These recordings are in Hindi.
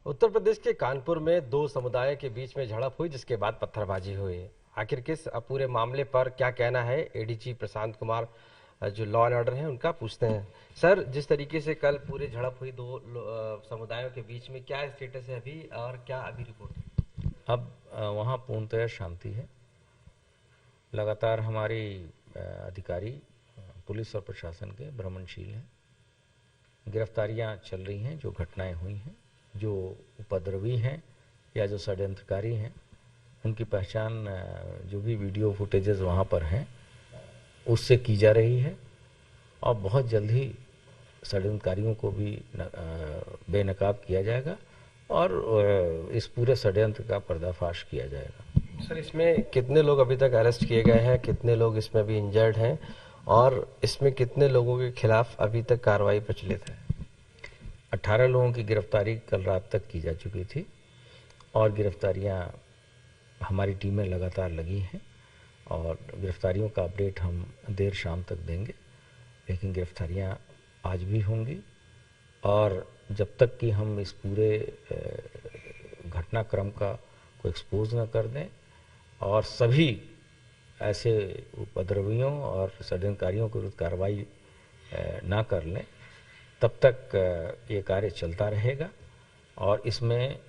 उत्तर प्रदेश के कानपुर में दो समुदायों के बीच में झड़प हुई, जिसके बाद पत्थरबाजी हुई। आखिर किस पूरे मामले पर क्या कहना है एडीजी प्रशांत कुमार, जो लॉ एंड ऑर्डर है, उनका पूछते हैं। सर, जिस तरीके से कल पूरे झड़प हुई दो समुदायों के बीच में, क्या स्टेटस है अभी और क्या अभी रिपोर्ट है? अब वहाँ पूर्णतः शांति है। लगातार हमारी अधिकारी पुलिस और प्रशासन के भ्रमणशील हैं। गिरफ्तारियां चल रही हैं। जो घटनाएं हुई हैं, जो उपद्रवी हैं या जो षड्यंत्रकारी हैं, उनकी पहचान जो भी वीडियो फुटेजेस वहाँ पर हैं उससे की जा रही है और बहुत जल्द ही षड्यंत्रकारियों को भी बेनकाब किया जाएगा और इस पूरे षड्यंत्र का पर्दाफाश किया जाएगा। सर, इसमें कितने लोग अभी तक अरेस्ट किए गए हैं, कितने लोग इसमें अभी इंजर्ड हैं और इसमें कितने लोगों के खिलाफ अभी तक कार्रवाई प्रचलित है? 18 लोगों की गिरफ्तारी कल रात तक की जा चुकी थी और गिरफ्तारियां हमारी टीमें लगातार लगी हैं और गिरफ्तारियों का अपडेट हम देर शाम तक देंगे, लेकिन गिरफ्तारियां आज भी होंगी और जब तक कि हम इस पूरे घटनाक्रम का को एक्सपोज न कर दें और सभी ऐसे उपद्रवियों और षड्यंत्रकारियों के विरुद्ध कार्रवाई ना कर लें, तब तक ये कार्य चलता रहेगा और इसमें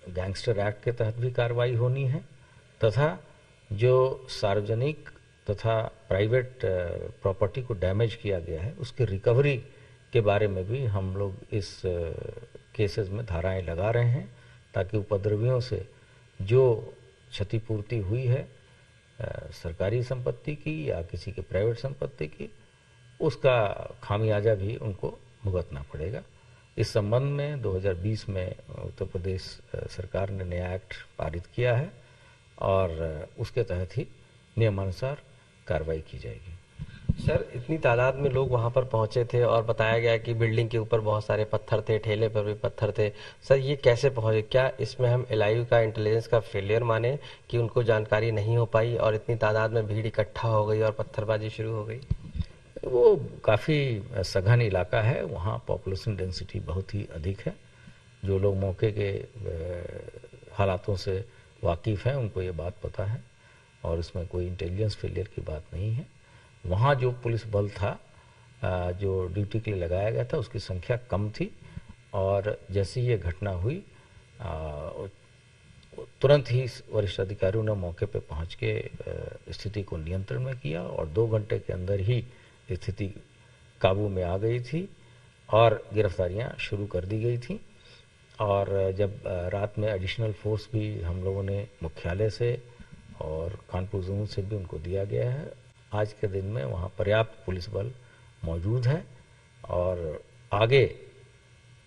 गैंगस्टर एक्ट के तहत भी कार्रवाई होनी है तथा जो सार्वजनिक तथा प्राइवेट प्रॉपर्टी को डैमेज किया गया है उसकी रिकवरी के बारे में भी हम लोग इस केसेस में धाराएं लगा रहे हैं, ताकि उपद्रवियों से जो क्षतिपूर्ति हुई है सरकारी संपत्ति की या किसी के प्राइवेट संपत्ति की, उसका खामियाजा भी उनको भुगतना पड़ेगा। इस संबंध में 2020 में उत्तर प्रदेश सरकार ने नया एक्ट पारित किया है और उसके तहत ही नियमानुसार कार्रवाई की जाएगी। सर, इतनी तादाद में लोग वहां पर पहुंचे थे और बताया गया कि बिल्डिंग के ऊपर बहुत सारे पत्थर थे, ठेले पर भी पत्थर थे। सर, ये कैसे पहुंचे? क्या इसमें हम एलआईयू का इंटेलिजेंस का फेलियर माने कि उनको जानकारी नहीं हो पाई और इतनी तादाद में भीड़ इकट्ठा हो गई और पत्थरबाजी शुरू हो गई? वो काफ़ी सघन इलाका है, वहाँ पॉपुलेशन डेंसिटी बहुत ही अधिक है। जो लोग मौके के हालातों से वाकिफ़ हैं उनको ये बात पता है और इसमें कोई इंटेलिजेंस फेलियर की बात नहीं है। वहाँ जो पुलिस बल था जो ड्यूटी के लिए लगाया गया था उसकी संख्या कम थी और जैसे ही ये घटना हुई तुरंत ही वरिष्ठ अधिकारियों ने मौके पर पहुँच के स्थिति को नियंत्रण में किया और 2 घंटे के अंदर ही स्थिति काबू में आ गई थी और गिरफ्तारियां शुरू कर दी गई थी। और जब रात में एडिशनल फोर्स भी हम लोगों ने मुख्यालय से और कानपुर जोन से भी उनको दिया गया है। आज के दिन में वहाँ पर्याप्त पुलिस बल मौजूद है और आगे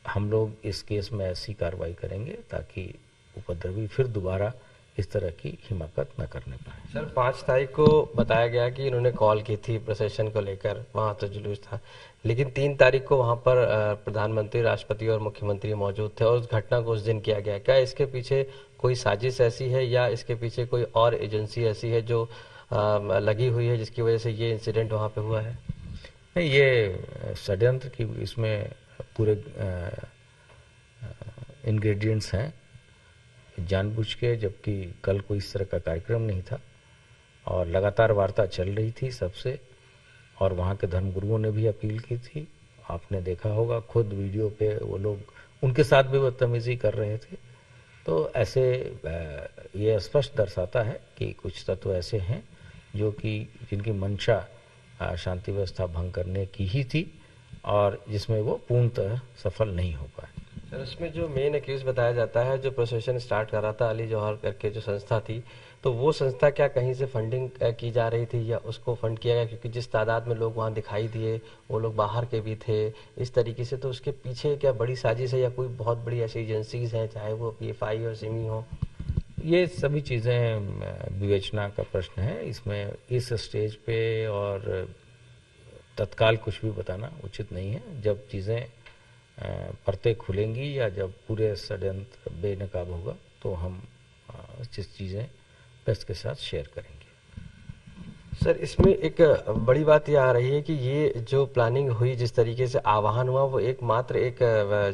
हम लोग इस केस में ऐसी कार्रवाई करेंगे ताकि उपद्रवी फिर दोबारा इस तरह की हिमाकत न करने पाए। सर, 5 तारीख को बताया गया कि इन्होंने कॉल की थी प्रोसेशन को लेकर, वहाँ तो जुलूस था, लेकिन 3 तारीख को वहाँ पर प्रधानमंत्री, राष्ट्रपति और मुख्यमंत्री मौजूद थे और उस घटना को उस दिन किया गया। क्या इसके पीछे कोई साजिश ऐसी है या इसके पीछे कोई और एजेंसी ऐसी है जो लगी हुई है जिसकी वजह से ये इंसिडेंट वहाँ पे हुआ है? नहीं, ये षड्यंत्र की इसमें पूरे इंग्रेडिएंट्स हैं जानबूझ के, जबकि कल कोई इस तरह का कार्यक्रम नहीं था और लगातार वार्ता चल रही थी सबसे और वहाँ के धर्मगुरुओं ने भी अपील की थी। आपने देखा होगा खुद वीडियो पे वो लोग उनके साथ भी बदतमीजी कर रहे थे। तो ऐसे ये स्पष्ट दर्शाता है कि कुछ तत्व ऐसे हैं जो कि जिनकी मंशा शांति व्यवस्था भंग करने की ही थी और जिसमें वो पूर्णतः सफल नहीं हो पाए। सर, उसमें जो मेन एक्यूज बताया जाता है, जो प्रोसेशन स्टार्ट कर रहा था अली जौहर करके जो संस्था थी, तो वो संस्था क्या कहीं से फंडिंग की जा रही थी या उसको फंड किया गया? क्योंकि जिस तादाद में लोग वहाँ दिखाई दिए वो लोग बाहर के भी थे इस तरीके से, तो उसके पीछे क्या बड़ी साजिश है या कोई बहुत बड़ी ऐसी एजेंसीज हैं, चाहे वो पीएफआई और सिमी हो? ये सभी चीज़ें विवेचना का प्रश्न है। इसमें इस स्टेज पे और तत्काल कुछ भी बताना उचित नहीं है। जब चीज़ें परतें खुलेंगी या जब पूरे षड्यंत्र बेनकाब होगा तो हम चीज़ें प्रेस के साथ शेयर करेंगे। सर, इसमें एक बड़ी बात ये आ रही है कि ये जो प्लानिंग हुई, जिस तरीके से आह्वान हुआ, वो एक मात्र एक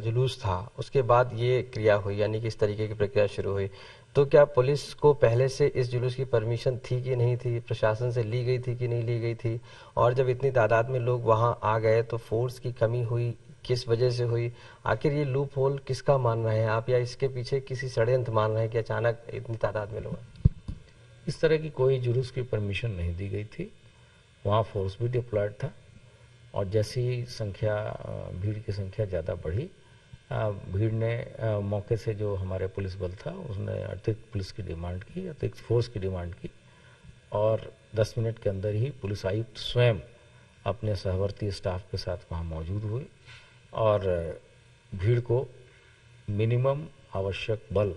जुलूस था, उसके बाद ये क्रिया हुई, यानी कि इस तरीके की प्रक्रिया शुरू हुई। तो क्या पुलिस को पहले से इस जुलूस की परमिशन थी कि नहीं थी, प्रशासन से ली गई थी कि नहीं ली गई थी? और जब इतनी तादाद में लोग वहां आ गए तो फोर्स की कमी हुई, किस वजह से हुई? आखिर ये लूप होल किसका मान रहे हैं आप, या इसके पीछे किसी षड्यंत्र मान रहे हैं कि अचानक इतनी तादाद में लोग आए? इस तरह की कोई जुलूस की परमिशन नहीं दी गई थी। वहाँ फोर्स भी डिप्लॉयड था और जैसी संख्या भीड़ की संख्या ज़्यादा बढ़ी, भीड़ ने मौके से जो हमारे पुलिस बल था उसने अतिरिक्त पुलिस की डिमांड की, अतिरिक्त फोर्स की डिमांड की और 10 मिनट के अंदर ही पुलिस आयुक्त स्वयं अपने सहवर्ती स्टाफ के साथ वहाँ मौजूद हुए और भीड़ को मिनिमम आवश्यक बल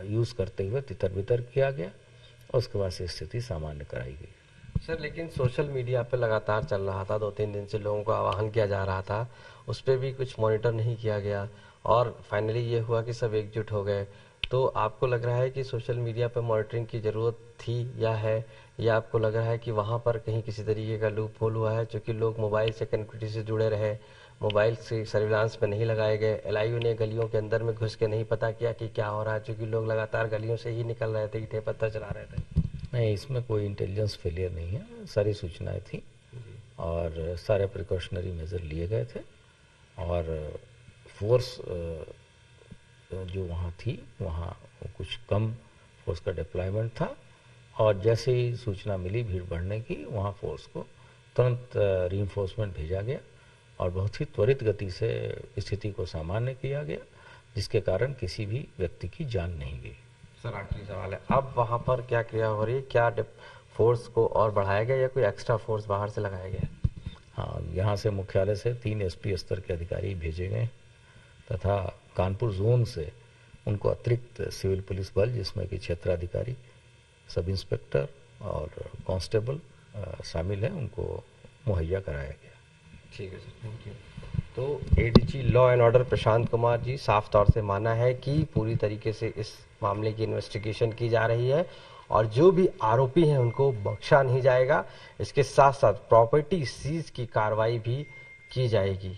यूज़ करते हुए तितर बितर किया गया और उसके बाद से स्थिति सामान्य कराई गई। सर, लेकिन सोशल मीडिया पे लगातार चल रहा था, 2-3 दिन से लोगों को आह्वान किया जा रहा था, उस पर भी कुछ मॉनिटर नहीं किया गया और फाइनली ये हुआ कि सब एकजुट हो गए। तो आपको लग रहा है कि सोशल मीडिया पे मॉनिटरिंग की ज़रूरत थी या है, या आपको लग रहा है कि वहाँ पर कहीं किसी तरीके का लूप होल हुआ है, क्योंकि लोग मोबाइल से कनेक्टिविटी से जुड़े रहे, मोबाइल से सर्विलांस पे नहीं लगाए गए, एलआईयू ने गलियों के अंदर में घुस के नहीं पता किया कि क्या हो रहा है, क्योंकि लोग लगातार गलियों से ही निकल रहे थे, ईंटें पत्थर चला रहे थे? नहीं, इसमें कोई इंटेलिजेंस फेलियर नहीं है, सारी सूचनाएं थी और सारे प्रिकॉशनरी मेजर लिए गए थे और फोर्स जो वहाँ थी वहाँ कुछ कम फोर्स का डिप्लॉयमेंट था और जैसे ही सूचना मिली भीड़ बढ़ने की, वहाँ फोर्स को तुरंत रीइंफोर्समेंट भेजा गया और बहुत ही त्वरित गति से स्थिति को सामान्य किया गया, जिसके कारण किसी भी व्यक्ति की जान नहीं गई। सर, आखिरी सवाल है, अब वहाँ पर क्या क्रिया हो रही है? क्या फोर्स को और बढ़ाया गया या कोई एक्स्ट्रा फोर्स बाहर से लगाया गया? हाँ, यहाँ से मुख्यालय से 3 एसपी स्तर के अधिकारी भेजे गए तथा कानपुर जोन से उनको अतिरिक्त सिविल पुलिस बल, जिसमें कि क्षेत्राधिकारी, सब इंस्पेक्टर और कांस्टेबल शामिल हैं, उनको मुहैया कराया गया। ठीक है सर, थैंक यू। तो ADG law and order Prashant Kumar ji साफ तौर से माना है कि पूरी तरीके से इस मामले की इन्वेस्टिगेशन की जा रही है और जो भी आरोपी हैं उनको बख्शा नहीं जाएगा। इसके साथ साथ प्रॉपर्टी सीज की कार्रवाई भी की जाएगी।